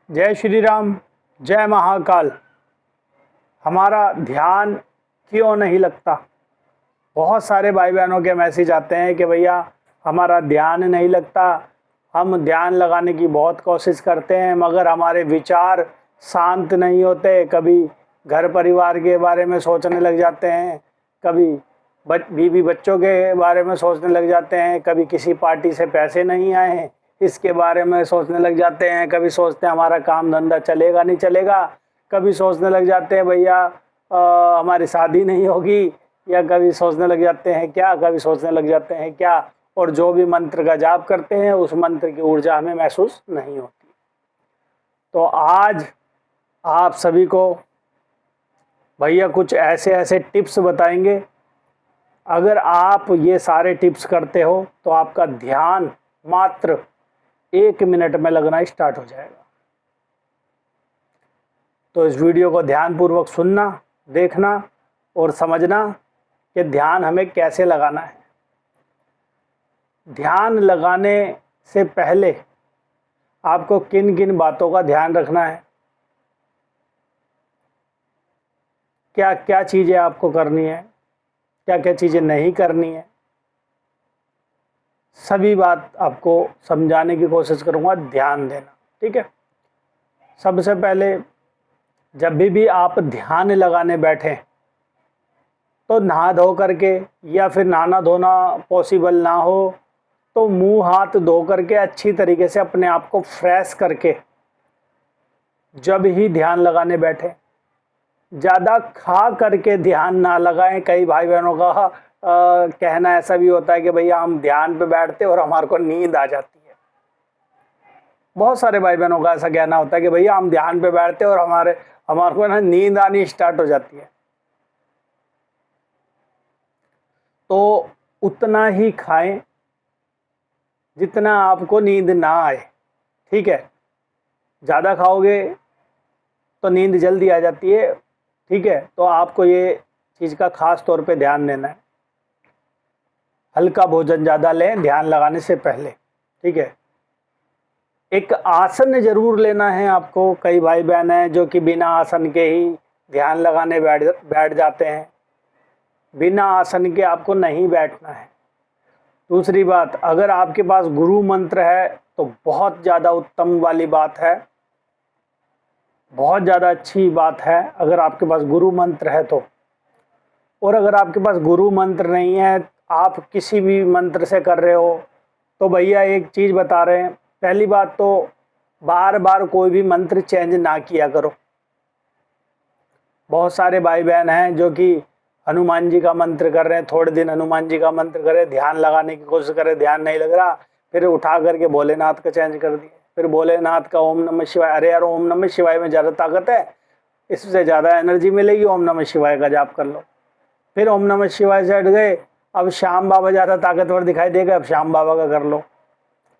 जय श्री राम, जय महाकाल। हमारा ध्यान क्यों नहीं लगता? बहुत सारे भाई बहनों के मैसेज आते हैं कि भैया हमारा ध्यान नहीं लगता, हम ध्यान लगाने की बहुत कोशिश करते हैं मगर हमारे विचार शांत नहीं होते। कभी घर परिवार के बारे में सोचने लग जाते हैं, कभी बीवी बच्चों के बारे में सोचने लग जाते हैं, कभी किसी पार्टी से पैसे नहीं आए हैं इसके बारे में सोचने लग जाते हैं, कभी सोचते हैं हमारा काम धंधा चलेगा नहीं चलेगा, कभी सोचने लग जाते हैं भैया हमारी शादी नहीं होगी, या कभी सोचने लग जाते हैं क्या, कभी सोचने लग जाते हैं क्या। और जो भी मंत्र का जाप करते हैं उस मंत्र की ऊर्जा हमें महसूस नहीं होती। तो आज आप सभी को भैया कुछ ऐसे ऐसे टिप्स बताएंगे। अगर आप ये सारे टिप्स करते हो तो आपका ध्यान मात्र 1 मिनट में लगना स्टार्ट हो जाएगा। तो इस वीडियो को ध्यानपूर्वक सुनना, देखना और समझना कि ध्यान हमें कैसे लगाना है। ध्यान लगाने से पहले आपको किन किन बातों का ध्यान रखना है, क्या क्या चीज़ें आपको करनी है, क्या क्या चीज़ें नहीं करनी है, सभी बात आपको समझाने की कोशिश करूँगा। ध्यान देना, ठीक है। सबसे पहले जब भी आप ध्यान लगाने बैठें तो नहा धो करके, या फिर नहाना धोना पॉसिबल ना हो तो मुंह हाथ धो करके अच्छी तरीके से अपने आप को फ्रेश करके जब ही ध्यान लगाने बैठें। ज़्यादा खा करके ध्यान ना लगाएं। कई भाई बहनों का कहना ऐसा भी होता है कि भैया हम ध्यान पे बैठते और हमारे को नींद आ जाती है। बहुत सारे भाई बहनों का ऐसा कहना होता है कि भैया हम ध्यान पे बैठते और हमारे को ना नींद आनी स्टार्ट हो जाती है। तो उतना ही खाएं जितना आपको नींद ना आए, ठीक है। ज़्यादा खाओगे तो नींद जल्दी आ जाती है, ठीक है। तो आपको ये चीज़ का खास तौर पे ध्यान देना है। हल्का भोजन ज़्यादा लें ध्यान लगाने से पहले, ठीक है। एक आसन जरूर लेना है आपको। कई भाई बहन हैं जो कि बिना आसन के ही ध्यान लगाने बैठ जाते हैं। बिना आसन के आपको नहीं बैठना है। दूसरी बात, अगर आपके पास गुरु मंत्र है तो बहुत ज़्यादा उत्तम वाली बात है, बहुत ज़्यादा अच्छी बात है अगर आपके पास गुरु मंत्र है तो। और अगर आपके पास गुरु मंत्र नहीं है, आप किसी भी मंत्र से कर रहे हो, तो भैया एक चीज़ बता रहे हैं। पहली बात तो बार बार कोई भी मंत्र चेंज ना किया करो। बहुत सारे भाई बहन हैं जो कि हनुमान जी का मंत्र कर रहे हैं, थोड़े दिन हनुमान जी का मंत्र करें, ध्यान लगाने की कोशिश करें, ध्यान नहीं लग रहा, फिर उठा करके भोलेनाथ का चेंज कर दिए, फिर भोलेनाथ का ओम नमः शिवाय। अरे यार, ओम नमः शिवाय में ज़्यादा ताकत है, इससे ज़्यादा एनर्जी मिलेगी, ओम नमः शिवाय का जाप कर लो। फिर ओम नमः शिवाय से हट गए, अब श्याम बाबा ज़्यादा ताकतवर दिखाई देगा, अब श्याम बाबा का कर लो।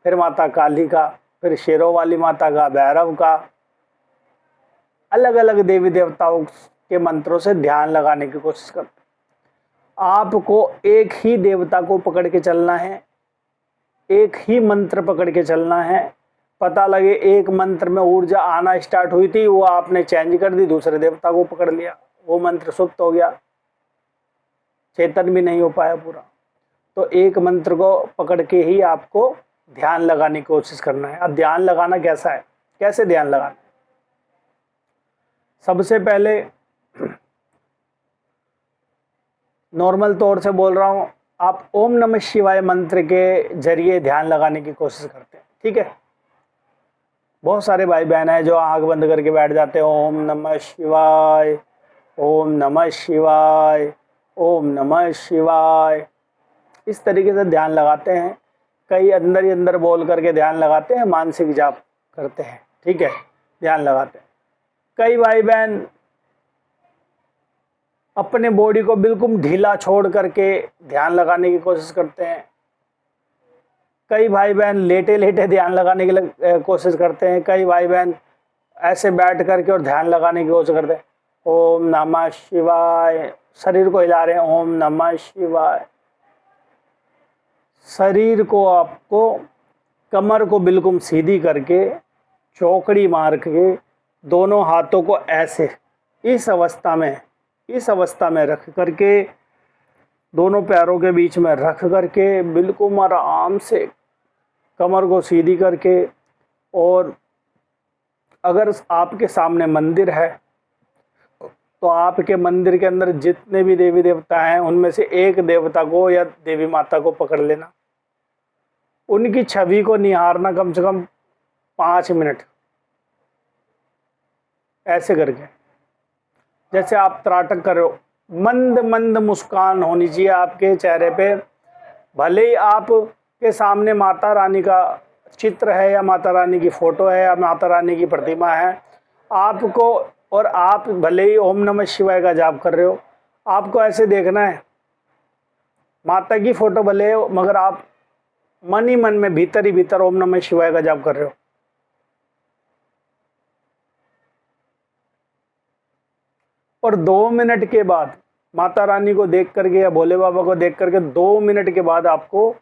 फिर माता काली का, फिर शेरों वाली माता का, भैरव का, अलग अलग देवी देवताओं के मंत्रों से ध्यान लगाने की कोशिश करते। आपको एक ही देवता को पकड़ के चलना है, एक ही मंत्र पकड़ के चलना है। पता लगे एक मंत्र में ऊर्जा आना स्टार्ट हुई थी, वो आपने चेंज कर दी, दूसरे देवता को पकड़ लिया, वो मंत्र सुप्त हो गया, चेतन भी नहीं हो पाया पूरा। तो एक मंत्र को पकड़ के ही आपको ध्यान लगाने की कोशिश करना है। अब ध्यान लगाना कैसा है, कैसे ध्यान लगाना है? सबसे पहले नॉर्मल तौर से बोल रहा हूँ, आप ओम नमः शिवाय मंत्र के जरिए ध्यान लगाने की कोशिश करते हैं, ठीक है। बहुत सारे भाई बहन हैं जो आंख बंद करके बैठ जाते हैं, ओम नमः शिवाय, ओम नमः शिवाय, ओम नमः शिवाय, इस तरीके से ध्यान लगाते हैं। कई अंदर ही अंदर बोल करके ध्यान लगाते हैं, मानसिक जाप करते हैं, ठीक है, ध्यान लगाते हैं। कई भाई बहन अपने बॉडी को बिल्कुल ढीला छोड़ करके ध्यान लगाने की कोशिश करते हैं। कई भाई बहन लेटे लेटे ध्यान लगाने की कोशिश करते हैं। कई भाई बहन ऐसे बैठ करके और ध्यान लगाने की कोशिश करते हैं। ओम नमः शिवाय, शरीर को हिला रहे हैं, ओम नमः शिवाय। शरीर को आपको, कमर को बिल्कुल सीधी करके चौकड़ी मार के दोनों हाथों को ऐसे इस अवस्था में रख करके, दोनों पैरों के बीच में रख करके बिल्कुल आराम से कमर को सीधी करके, और अगर आपके सामने मंदिर है तो आपके मंदिर के अंदर जितने भी देवी देवता हैं उनमें से एक देवता को या देवी माता को पकड़ लेना, उनकी छवि को निहारना कम से कम 5 मिनट, ऐसे करके जैसे आप त्राटक कर रहे हो। मंद मंद मुस्कान होनी चाहिए आपके चेहरे पे। भले ही आपके सामने माता रानी का चित्र है या माता रानी की फोटो है या माता रानी की प्रतिमा है, आपको, और आप भले ही ओम नमः शिवाय का जाप कर रहे हो, आपको ऐसे देखना है। माता की फोटो भले हो मगर आप मन ही मन में भीतर ही भीतर ओम नमः शिवाय का जाप कर रहे हो। और 2 मिनट के बाद माता रानी को देख करके या भोले बाबा को देख करके 2 मिनट के बाद आपको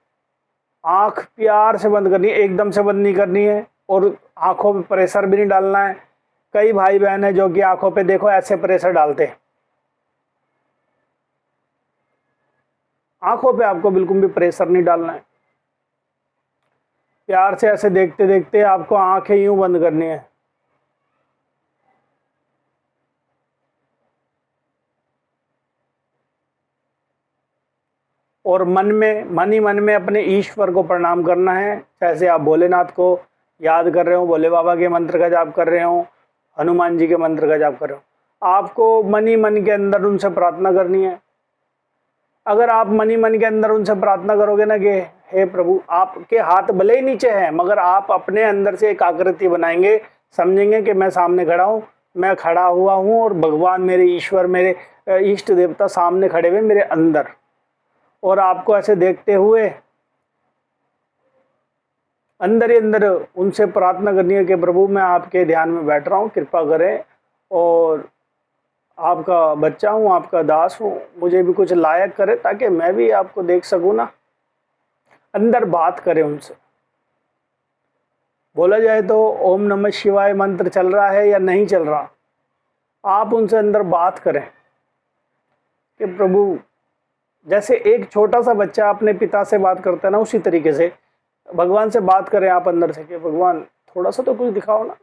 आंख प्यार से बंद करनी है, एकदम से बंद नहीं करनी है, और आंखों पे प्रेशर भी नहीं डालना है। कई भाई बहन है जो कि आंखों पे देखो ऐसे प्रेशर डालते हैं, आंखों पे आपको बिल्कुल भी प्रेशर नहीं डालना है। प्यार से ऐसे देखते देखते आपको आंखें यूं बंद करनी है। और मन ही मन में अपने ईश्वर को प्रणाम करना है। जैसे आप भोलेनाथ को याद कर रहे हो, भोले बाबा के मंत्र का जाप कर रहे हो, हनुमान जी के मंत्र का जाप कर रहे हो, आपको मन ही मन के अंदर उनसे प्रार्थना करनी है। अगर आप मन ही मन के अंदर उनसे प्रार्थना करोगे ना कि हे प्रभु, आपके हाथ भले ही नीचे हैं मगर आप अपने अंदर से एक आकृति बनाएंगे, समझेंगे कि मैं सामने खड़ा हूँ, मैं खड़ा हुआ हूँ और भगवान मेरे ईश्वर, मेरे इष्ट देवता सामने खड़े हुए मेरे अंदर। और आपको ऐसे देखते हुए अंदर ही अंदर उनसे प्रार्थना करनी है कि प्रभु मैं आपके ध्यान में बैठ रहा हूँ, कृपा करें, और आपका बच्चा हूँ, आपका दास हूँ, मुझे भी कुछ लायक करे ताकि मैं भी आपको देख सकूँ ना। अंदर बात करें उनसे। बोला जाए तो ओम नमः शिवाय मंत्र चल रहा है या नहीं चल रहा, आप उनसे अंदर बात करें कि प्रभु, जैसे एक छोटा सा बच्चा अपने पिता से बात करता है ना, उसी तरीके से भगवान से बात करें आप अंदर से कि भगवान थोड़ा सा तो कुछ दिखाओ ना,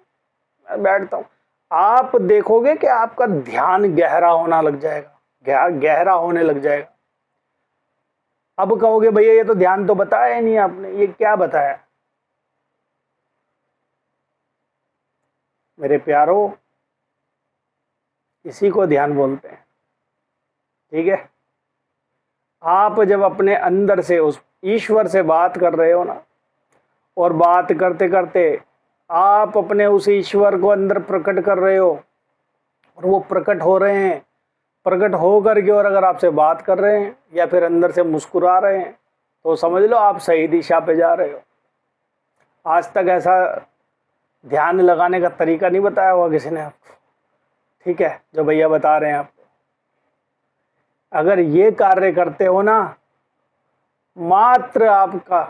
मैं बैठता हूँ। आप देखोगे कि आपका ध्यान गहरा होना लग जाएगा, गहरा होने लग जाएगा। अब कहोगे भैया ये तो ध्यान तो बताया ही नहीं आपने, ये क्या बताया? मेरे प्यारो, इसी को ध्यान बोलते हैं। ठीक है, आप जब अपने अंदर से उस ईश्वर से बात कर रहे हो ना, और बात करते करते आप अपने उस ईश्वर को अंदर प्रकट कर रहे हो और वो प्रकट हो रहे हैं, प्रकट हो करके और अगर आपसे बात कर रहे हैं या फिर अंदर से मुस्कुरा रहे हैं तो समझ लो आप सही दिशा पे जा रहे हो। आज तक ऐसा ध्यान लगाने का तरीका नहीं बताया हुआ किसी ने आपको, ठीक है, जो भैया बता रहे हैं आपको। अगर ये कार्य करते हो ना, मात्र आपका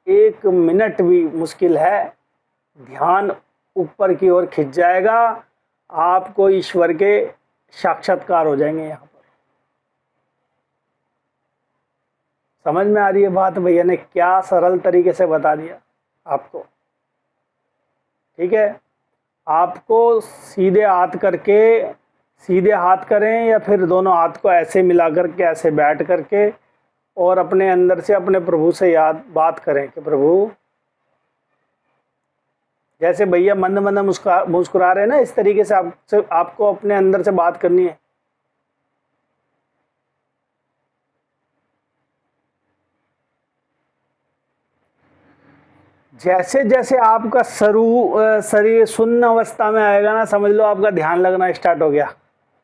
1 मिनट भी मुश्किल है, ध्यान ऊपर की ओर खिंच जाएगा, आपको ईश्वर के साक्षात्कार हो जाएंगे। यहाँ पर समझ में आ रही है बात? भैया ने क्या सरल तरीके से बता दिया आपको। ठीक है, आपको सीधे हाथ करके, सीधे हाथ करें या फिर दोनों हाथ को ऐसे मिला करके ऐसे बैठ करके और अपने अंदर से अपने प्रभु से बात करें कि प्रभु, जैसे भैया मंद मंद मुस्कुरा रहे हैं ना, इस तरीके से आपको अपने अंदर से बात करनी है। जैसे जैसे आपका शरीर शून्य अवस्था में आएगा ना, समझ लो आपका ध्यान लगना स्टार्ट हो गया।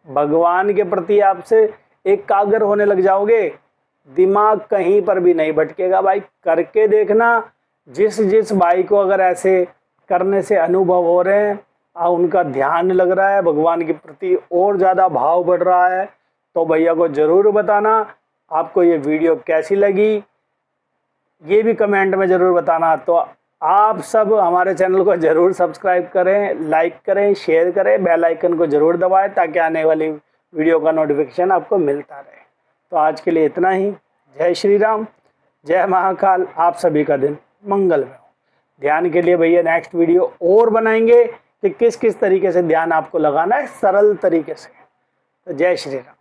भगवान के प्रति आपसे एकाग्र होने लग जाओगे, दिमाग कहीं पर भी नहीं भटकेगा। भाई करके देखना, जिस भाई को अगर ऐसे करने से अनुभव हो रहे हैं और उनका ध्यान लग रहा है, भगवान के प्रति और ज़्यादा भाव बढ़ रहा है, तो भैया को ज़रूर बताना आपको ये वीडियो कैसी लगी, ये भी कमेंट में ज़रूर बताना। तो आप सब हमारे चैनल को ज़रूर सब्सक्राइब करें, लाइक करें, शेयर करें, बेल आइकन को ज़रूर दबाएं ताकि आने वाली वीडियो का नोटिफिकेशन आपको मिलता रहे। तो आज के लिए इतना ही। जय श्री राम, जय महाकाल। आप सभी का दिन मंगलमय हो। ध्यान के लिए भैया नेक्स्ट वीडियो और बनाएंगे कि किस किस तरीके से ध्यान आपको लगाना है सरल तरीके से। तो जय श्री राम।